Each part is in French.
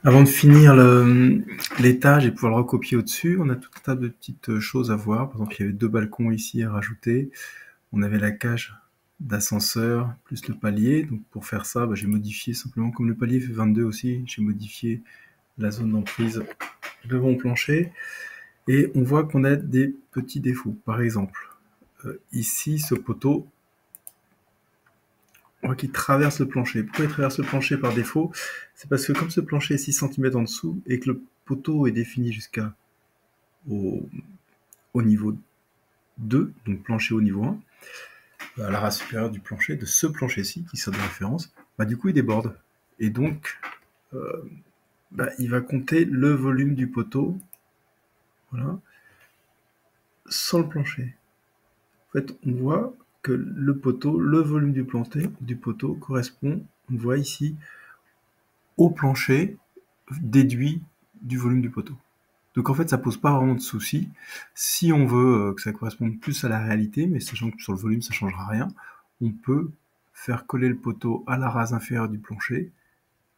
Avant de finir l'étage et pouvoir le recopier au-dessus, on a tout un tas de petites choses à voir. Par exemple, il y avait 2 balcons ici à rajouter. On avait la cage d'ascenseur plus le palier. Donc pour faire ça, j'ai modifié simplement, comme le palier fait 22 aussi, j'ai modifié la zone d'emprise devant le plancher. Et on voit qu'on a des petits défauts. Par exemple, ici, ce poteau, on voit qu'il traverse le plancher. Pourquoi il traverse le plancher par défaut? C'est parce que comme ce plancher est 6 cm en dessous et que le poteau est défini jusqu'à au niveau 2, donc plancher au niveau 1, à la race supérieure du plancher, de ce plancher-ci, qui sert de référence, du coup il déborde. Et donc, il va compter le volume du poteau, voilà, sans le plancher. En fait, on voit que le poteau, le volume du poteau correspond, on voit ici, au plancher déduit du volume du poteau. Donc en fait, ça pose pas vraiment de soucis. Si on veut que ça corresponde plus à la réalité, mais sachant que sur le volume, ça changera rien, on peut faire coller le poteau à la rase inférieure du plancher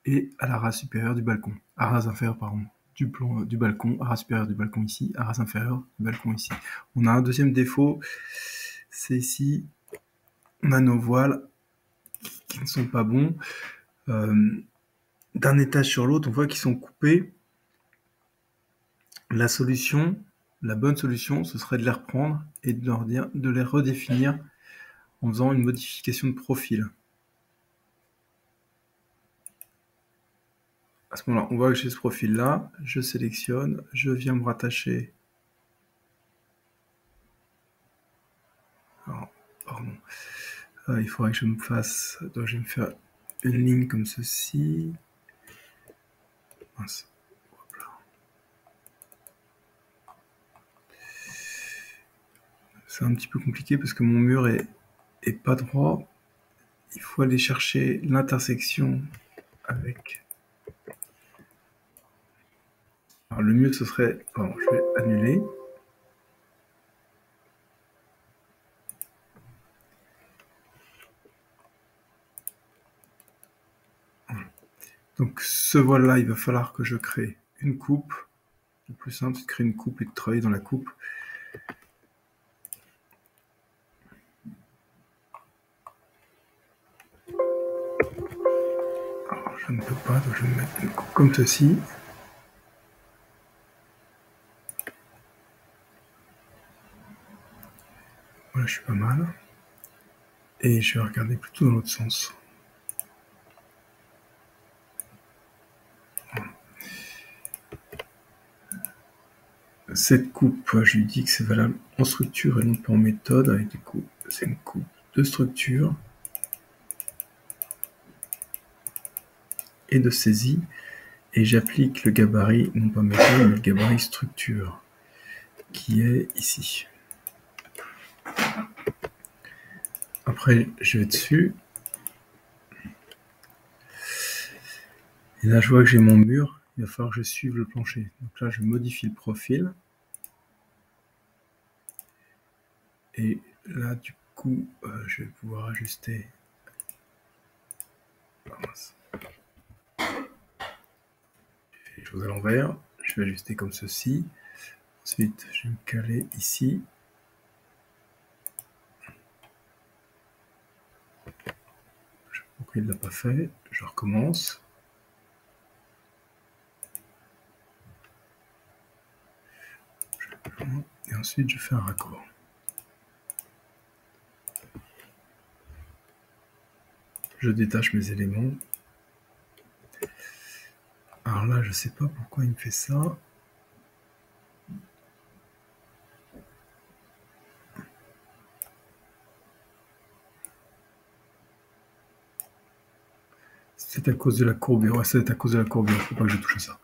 et à la rase supérieure du balcon. À rase inférieure, pardon, du balcon, à rase supérieure du balcon ici, à rase inférieure du balcon ici. On a un deuxième défaut, c'est ici, on a nos voiles qui ne sont pas bons. D'un étage sur l'autre, on voit qu'ils sont coupés. La solution, la bonne solution, ce serait de les reprendre et de les redéfinir en faisant une modification de profil. À ce moment-là, on voit que j'ai ce profil-là, je sélectionne, je viens me rattacher. Alors, pardon. Il faudrait que je me fasse... Donc, je vais me faire une ligne comme ceci. Mince. C'est un petit peu compliqué parce que mon mur est pas droit. Il faut aller chercher l'intersection avec... Alors, le mieux, ce serait... Pardon, je vais annuler. Donc ce voile-là, il va falloir que je crée une coupe. Le plus simple, c'est de créer une coupe et de travailler dans la coupe. Alors, je ne peux pas, donc je vais mettre une coupe comme ceci. Voilà, je suis pas mal. Et je vais regarder plutôt dans l'autre sens. Cette coupe, je lui dis que c'est valable en structure et non pas en méthode. Avec du coup, c'est une coupe de structure et de saisie. Et j'applique le gabarit, non pas méthode, mais le gabarit structure, qui est ici. Après, je vais dessus. Et là, je vois que j'ai mon mur. Il va falloir que je suive le plancher. Donc là, je modifie le profil. Et là, du coup, je vais pouvoir ajuster. J'ai les choses à l'envers. Je vais ajuster comme ceci. Ensuite, je vais me caler ici. Je sais pas pourquoi il ne l'a pas fait. Je recommence. Et ensuite, je fais un raccord. Je détache mes éléments. Alors là, je ne sais pas pourquoi il me fait ça. C'est à cause de la courbure. Ouais, c'est à cause de la courbure. Il ne faut pas que je touche à ça.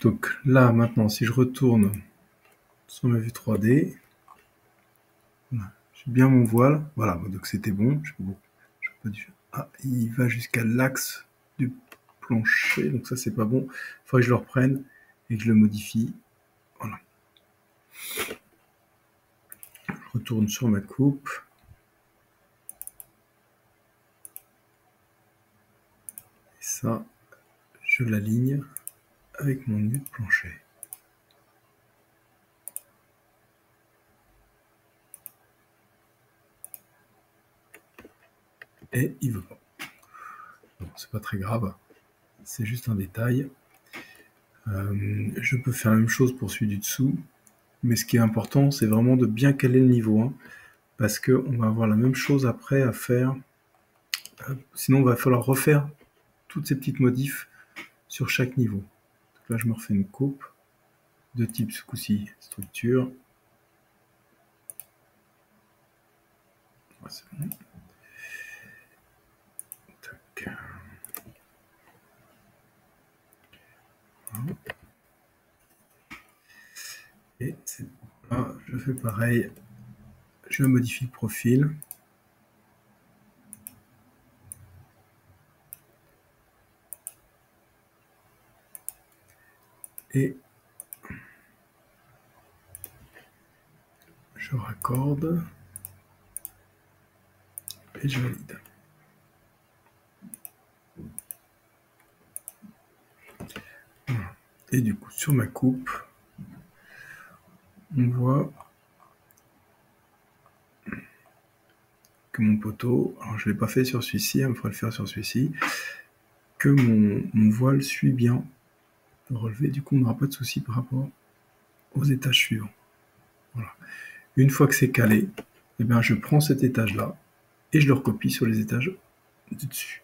Donc là, maintenant, si je retourne sur ma vue 3D, voilà, j'ai bien mon voile. Voilà, donc c'était bon. Je peux pas dire. Ah, il va jusqu'à l'axe du plancher, donc ça c'est pas bon. Il faudrait que je le reprenne et que je le modifie. Voilà. Je retourne sur ma coupe. Et ça, je l'aligne avec mon nu de plancher. Et il veut pas. Bon, c'est pas très grave, c'est juste un détail. Je peux faire la même chose pour celui du dessous, mais ce qui est important, c'est vraiment de bien caler le niveau 1, parce qu'on va avoir la même chose après à faire. Sinon, il va falloir refaire toutes ces petites modifs sur chaque niveau. Donc là, je me refais une coupe de type, ce coup-ci, structure. Ouais, c'est bon. Tac. Voilà. Et là, je fais pareil. Je modifie le profil. Et je raccorde. Et je valide. Voilà. Et du coup, sur ma coupe, on voit que mon poteau, alors je ne l'ai pas fait sur celui-ci, il me faudra le faire sur celui-ci, que mon voile suit bien le relevé, du coup on n'aura pas de souci par rapport aux étages suivants. Voilà. Une fois que c'est calé, eh bien, je prends cet étage-là et je le recopie sur les étages du dessus.